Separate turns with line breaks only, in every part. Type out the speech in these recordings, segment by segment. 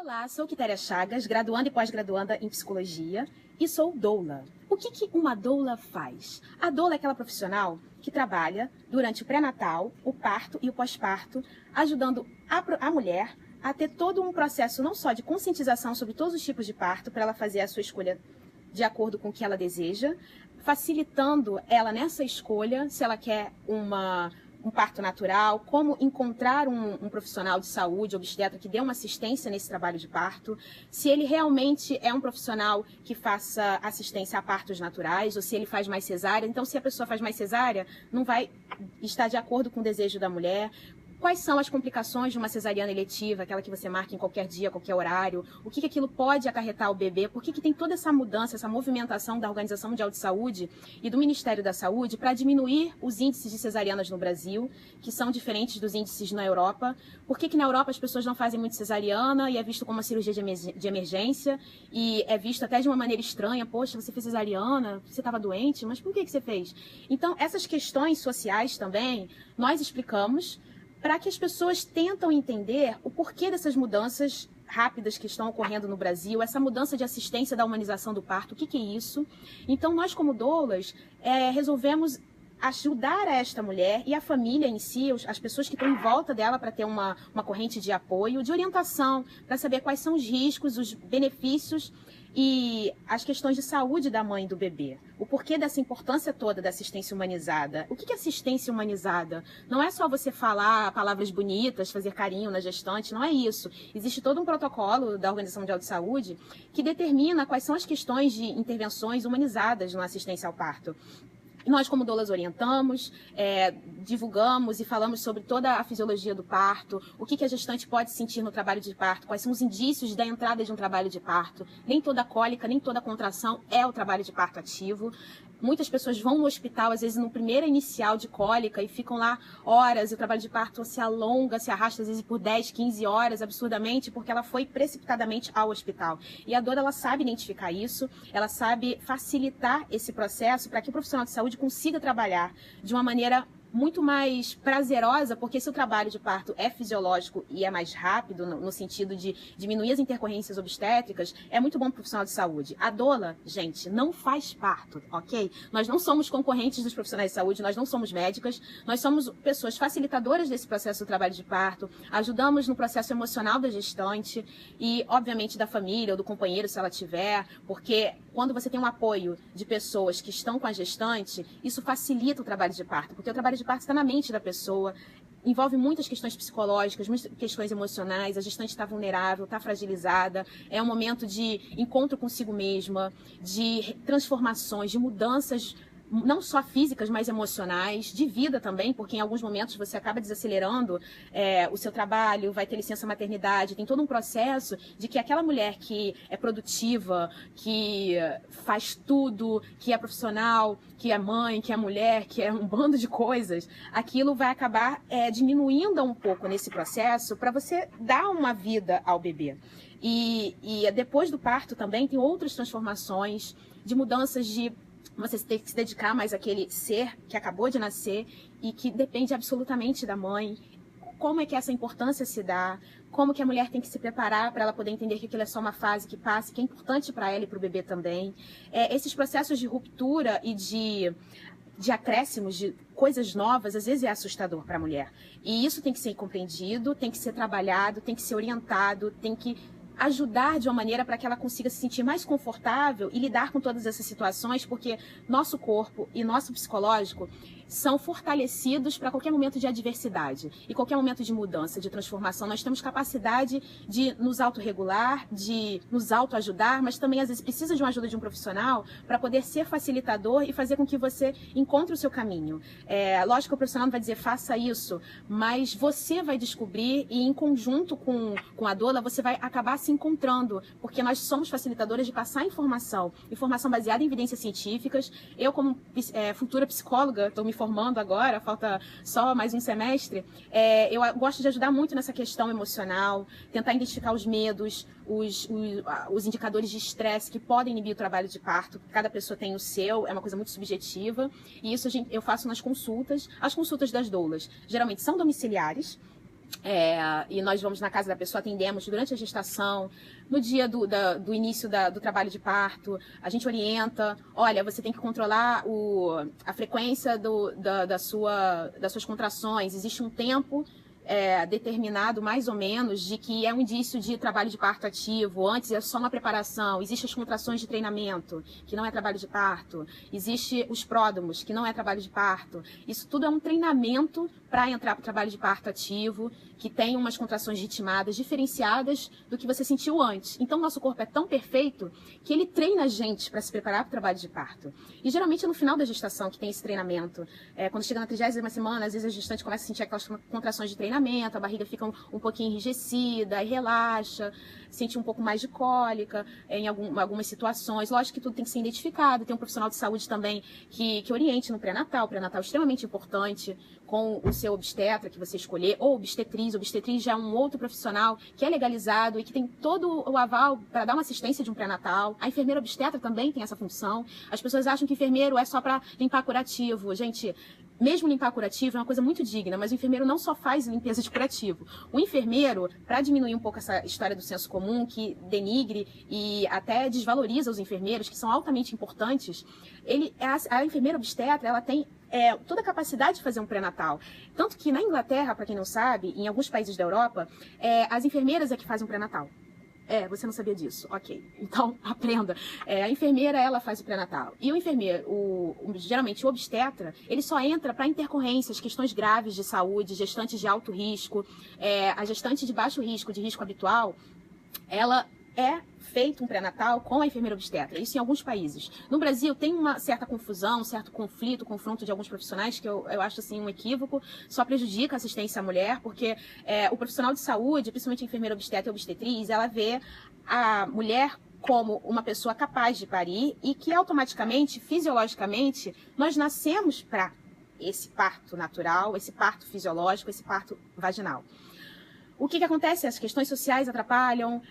Olá, sou Quitéria Chagas, graduanda e pós-graduanda em psicologia e sou doula. O que uma doula faz? A doula é aquela profissional que trabalha durante o pré-natal, o parto e o pós-parto, ajudando a mulher a ter todo um processo não só de conscientização sobre todos os tipos de parto, para ela fazer a sua escolha de acordo com o que ela deseja, facilitando ela nessa escolha, se ela quer um parto natural, como encontrar um profissional de saúde, obstetra, que dê uma assistência nesse trabalho de parto, se ele realmente é um profissional que faça assistência a partos naturais, ou se ele faz mais cesárea. Então, se a pessoa faz mais cesárea, não vai estar de acordo com o desejo da mulher. Quais são as complicações de uma cesariana eletiva, aquela que você marca em qualquer dia, qualquer horário? O que aquilo pode acarretar ao bebê? Por que tem toda essa mudança, essa movimentação da Organização Mundial de Saúde e do Ministério da Saúde para diminuir os índices de cesarianas no Brasil, que são diferentes dos índices na Europa? Por que na Europa as pessoas não fazem muito cesariana e é visto como uma cirurgia de emergência e é visto até de uma maneira estranha? Poxa, você fez cesariana, você estava doente, mas por que você fez? Então, essas questões sociais também, nós explicamos para que as pessoas tentam entender o porquê dessas mudanças rápidas que estão ocorrendo no Brasil, essa mudança de assistência da humanização do parto, o que é isso? Então, nós como doulas, resolvemos ajudar esta mulher e a família em si, as pessoas que estão em volta dela para ter uma corrente de apoio, de orientação, para saber quais são os riscos, os benefícios e as questões de saúde da mãe e do bebê. O porquê dessa importância toda da assistência humanizada. O que é assistência humanizada? Não é só você falar palavras bonitas, fazer carinho na gestante, não é isso. Existe todo um protocolo da Organização Mundial de Saúde que determina quais são as questões de intervenções humanizadas na assistência ao parto. Nós, como doulas, orientamos, divulgamos e falamos sobre toda a fisiologia do parto, o que a gestante pode sentir no trabalho de parto, quais são os indícios da entrada de um trabalho de parto. Nem toda cólica, nem toda contração é o trabalho de parto ativo. Muitas pessoas vão no hospital, às vezes, no primeiro inicial de cólica e ficam lá horas, e o trabalho de parto se alonga, se arrasta, às vezes, por 10, 15 horas, absurdamente, porque ela foi precipitadamente ao hospital. E a dor, ela sabe identificar isso, ela sabe facilitar esse processo para que o profissional de saúde consiga trabalhar de uma maneira muito mais prazerosa, porque se o trabalho de parto é fisiológico e é mais rápido, no sentido de diminuir as intercorrências obstétricas, é muito bom para o profissional de saúde. A doula, gente, não faz parto, ok? Nós não somos concorrentes dos profissionais de saúde, nós não somos médicas, nós somos pessoas facilitadoras desse processo do trabalho de parto, ajudamos no processo emocional da gestante e, obviamente, da família ou do companheiro, se ela tiver, porque quando você tem um apoio de pessoas que estão com a gestante, isso facilita o trabalho de parto, porque o trabalho de parto está na mente da pessoa, envolve muitas questões psicológicas, muitas questões emocionais, a gestante está vulnerável, está fragilizada, é um momento de encontro consigo mesma, de transformações, de mudanças, não só físicas, mas emocionais, de vida também, porque em alguns momentos você acaba desacelerando o seu trabalho, vai ter licença maternidade, tem todo um processo de que aquela mulher que é produtiva, que faz tudo, que é profissional, que é mãe, que é mulher, que é um bando de coisas, aquilo vai acabar diminuindo um pouco nesse processo para você dar uma vida ao bebê. E depois do parto também tem outras transformações, de mudanças de você ter que se dedicar mais àquele ser que acabou de nascer e que depende absolutamente da mãe. Como é que essa importância se dá? Como que a mulher tem que se preparar para ela poder entender que aquilo é só uma fase que passa, que é importante para ela e para o bebê também. Esses processos de ruptura e de acréscimos, de coisas novas, às vezes é assustador para a mulher. E isso tem que ser compreendido, tem que ser trabalhado, tem que ser orientado, tem que ajudar de uma maneira para que ela consiga se sentir mais confortável e lidar com todas essas situações, porque nosso corpo e nosso psicológico são fortalecidos para qualquer momento de adversidade e qualquer momento de mudança, de transformação. Nós temos capacidade de nos autorregular, de nos autoajudar, mas também às vezes precisa de uma ajuda de um profissional para poder ser facilitador e fazer com que você encontre o seu caminho. Lógico que o profissional não vai dizer faça isso, mas você vai descobrir e em conjunto com a doula você vai acabar se encontrando, porque nós somos facilitadoras de passar informação baseada em evidências científicas. Eu, como futura psicóloga, estou me formando agora, falta só mais um semestre, eu gosto de ajudar muito nessa questão emocional, tentar identificar os medos, os indicadores de estresse que podem inibir o trabalho de parto. Cada pessoa tem o seu, é uma coisa muito subjetiva, e isso eu faço nas consultas. As consultas das doulas geralmente são domiciliares, E nós vamos na casa da pessoa, atendemos durante a gestação, no dia do início do trabalho de parto, a gente orienta, olha, você tem que controlar a frequência das suas contrações, existe um tempo determinado, mais ou menos, de que é um indício de trabalho de parto ativo, antes é só uma preparação, existem as contrações de treinamento, que não é trabalho de parto, existe os pródromos, que não é trabalho de parto, isso tudo é um treinamento para entrar para o trabalho de parto ativo, que tem umas contrações ritmadas diferenciadas do que você sentiu antes. Então, nosso corpo é tão perfeito que ele treina a gente para se preparar para o trabalho de parto. E geralmente é no final da gestação que tem esse treinamento. Quando chega na 30ª semana, às vezes a gestante começa a sentir aquelas contrações de treinamento, a barriga fica um pouquinho enrijecida, aí relaxa, sente um pouco mais de cólica em algumas situações. Lógico que tudo tem que ser identificado, tem um profissional de saúde também que oriente no pré-natal. O pré-natal é extremamente importante, com o seu obstetra que você escolher, ou obstetriz. Obstetriz já é um outro profissional que é legalizado e que tem todo o aval para dar uma assistência de um pré-natal. A enfermeira obstetra também tem essa função. As pessoas acham que enfermeiro é só para limpar curativo. Gente, mesmo limpar curativo é uma coisa muito digna, mas o enfermeiro não só faz limpeza de curativo. O enfermeiro, para diminuir um pouco essa história do senso comum, que denigre e até desvaloriza os enfermeiros, que são altamente importantes, a enfermeira obstetra, ela tem toda a capacidade de fazer um pré-natal. Tanto que na Inglaterra, para quem não sabe, em alguns países da Europa, as enfermeiras é que fazem um pré-natal. Você não sabia disso. Ok. Então, aprenda. A enfermeira, ela faz o pré-natal. E o enfermeiro, geralmente o obstetra, ele só entra para intercorrências, questões graves de saúde, gestantes de alto risco. A gestante de baixo risco, de risco habitual, ela feito um pré-natal com a enfermeira obstetra, isso em alguns países. No Brasil tem uma certa confusão, um certo conflito, confronto de alguns profissionais, que eu acho assim um equívoco, só prejudica a assistência à mulher, porque o profissional de saúde, principalmente a enfermeira obstetra e obstetriz, ela vê a mulher como uma pessoa capaz de parir e que automaticamente, fisiologicamente, nós nascemos para esse parto natural, esse parto fisiológico, esse parto vaginal. O que acontece? As questões sociais atrapalham,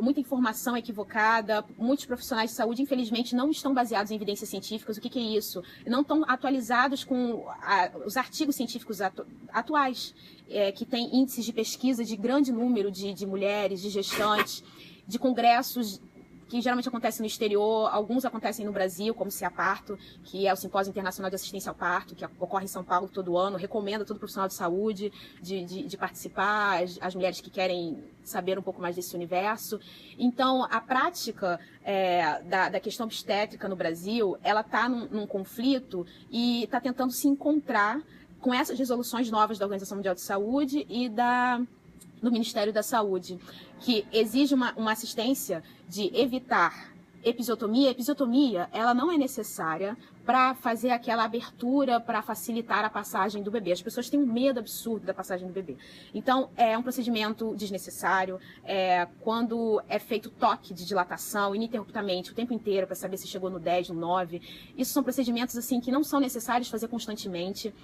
muita informação equivocada, muitos profissionais de saúde, infelizmente, não estão baseados em evidências científicas. O que é isso? Não estão atualizados com os artigos científicos atuais, que têm índices de pesquisa de grande número de mulheres, de gestantes, de congressos que geralmente acontecem no exterior, alguns acontecem no Brasil, como o CEAParto, que é o Simpósio Internacional de Assistência ao Parto, que ocorre em São Paulo todo ano. Recomendo a todo profissional de saúde de participar, as mulheres que querem saber um pouco mais desse universo. Então, a prática da questão obstétrica no Brasil, ela está num conflito e está tentando se encontrar com essas resoluções novas da Organização Mundial de Saúde e do Ministério da Saúde, que exige uma assistência de evitar episiotomia. A episiotomia, ela não é necessária para fazer aquela abertura para facilitar a passagem do bebê. As pessoas têm um medo absurdo da passagem do bebê. Então, é um procedimento desnecessário. Quando é feito toque de dilatação ininterruptamente, o tempo inteiro, para saber se chegou no 10, no 9. Isso são procedimentos assim que não são necessários fazer constantemente.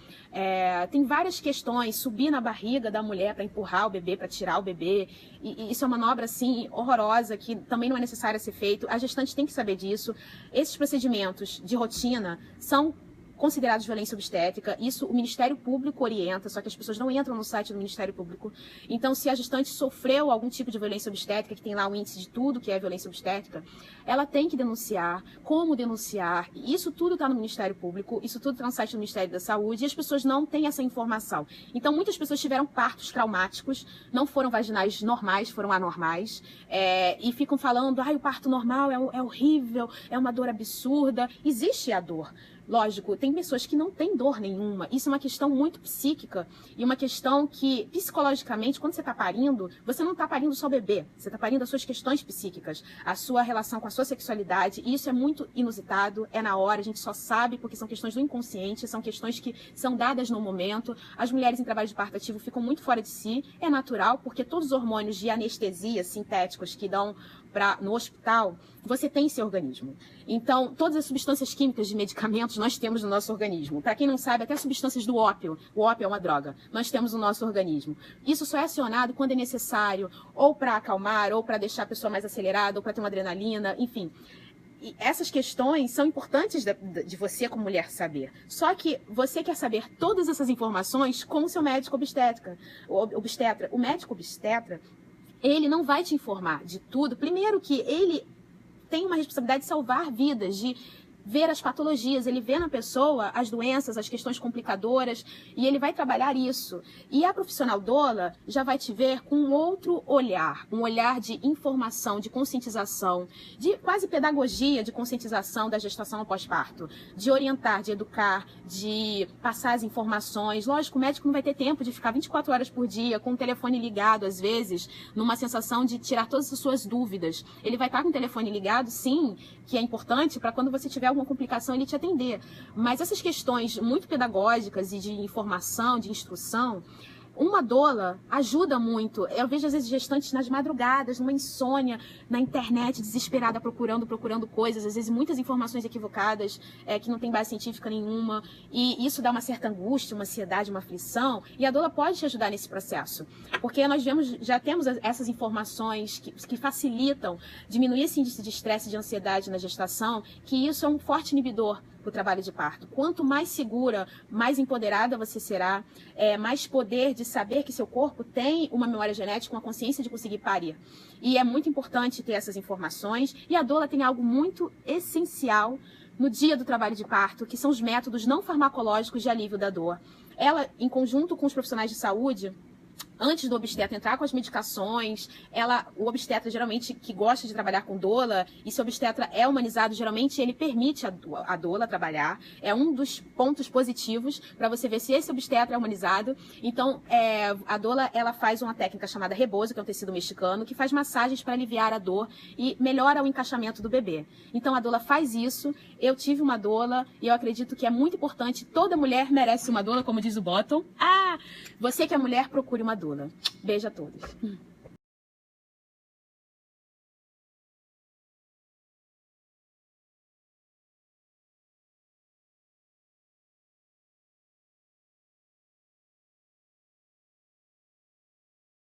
Tem várias questões, subir na barriga da mulher para empurrar o bebê, para tirar o bebê. E isso é uma manobra assim horrorosa que também não é necessária ser feito. A gestante tem que saber disso. Esses procedimentos de rotina são considerados violência obstétrica. Isso o Ministério Público orienta, só que as pessoas não entram no site do Ministério Público. Então, se a gestante sofreu algum tipo de violência obstétrica, que tem lá o índice de tudo que é violência obstétrica, ela tem que denunciar, como denunciar. Isso tudo está no Ministério Público, isso tudo está no site do Ministério da Saúde, e as pessoas não têm essa informação. Então, muitas pessoas tiveram partos traumáticos, não foram vaginais normais, foram anormais, e ficam falando, o parto normal é horrível, é uma dor absurda. Existe a dor. Lógico, tem pessoas que não têm dor nenhuma. Isso é uma questão muito psíquica e uma questão que, psicologicamente, quando você está parindo, você não está parindo só o bebê. Você está parindo as suas questões psíquicas, a sua relação com a sua sexualidade. E isso é muito inusitado, é na hora, a gente só sabe porque são questões do inconsciente, são questões que são dadas no momento. As mulheres em trabalho de parto ativo ficam muito fora de si. É natural, porque todos os hormônios de anestesia sintéticos que dão no hospital, você tem em seu organismo. Então, todas as substâncias químicas de medicamentos nós temos no nosso organismo. Para quem não sabe, até substâncias do ópio. O ópio é uma droga. Nós temos no nosso organismo. Isso só é acionado quando é necessário, ou para acalmar, ou para deixar a pessoa mais acelerada, ou para ter uma adrenalina, enfim. E essas questões são importantes de você como mulher saber. Só que você quer saber todas essas informações com o seu médico obstetra. O médico obstetra, ele não vai te informar de tudo. Primeiro que ele tem uma responsabilidade de salvar vidas, de ver as patologias, ele vê na pessoa as doenças, as questões complicadoras, e ele vai trabalhar isso. E a profissional doula já vai te ver com um outro olhar, um olhar de informação, de conscientização, de quase pedagogia, de conscientização da gestação ao pós-parto, de orientar, de educar, de passar as informações. Lógico, o médico não vai ter tempo de ficar 24 horas por dia com o telefone ligado, às vezes, numa sensação de tirar todas as suas dúvidas. Ele vai estar com o telefone ligado, sim, que é importante para quando você tiver alguma complicação ele te atender. Mas essas questões muito pedagógicas e de informação, de instrução, uma doula ajuda muito. Eu vejo às vezes gestantes nas madrugadas, numa insônia, na internet, desesperada, procurando coisas, às vezes muitas informações equivocadas, que não tem base científica nenhuma, e isso dá uma certa angústia, uma ansiedade, uma aflição, e a doula pode te ajudar nesse processo, porque nós já temos essas informações que facilitam diminuir esse índice de estresse e de ansiedade na gestação, que isso é um forte inibidor para o trabalho de parto. Quanto mais segura, mais empoderada você será, mais poder de saber que seu corpo tem uma memória genética, uma consciência de conseguir parir. E é muito importante ter essas informações. E a doula tem algo muito essencial no dia do trabalho de parto, que são os métodos não farmacológicos de alívio da dor. Ela, em conjunto com os profissionais de saúde, antes do obstetra entrar com as medicações, o obstetra geralmente que gosta de trabalhar com doula, e se o obstetra é humanizado, geralmente ele permite a doula trabalhar. É um dos pontos positivos para você ver se esse obstetra é humanizado. Então, a doula, ela faz uma técnica chamada rebozo, que é um tecido mexicano, que faz massagens para aliviar a dor e melhora o encaixamento do bebê. Então, a doula faz isso. Eu tive uma doula e eu acredito que é muito importante. Toda mulher merece uma doula, como diz o Bottom. Você que é mulher, procure uma doula. Beijo a todos.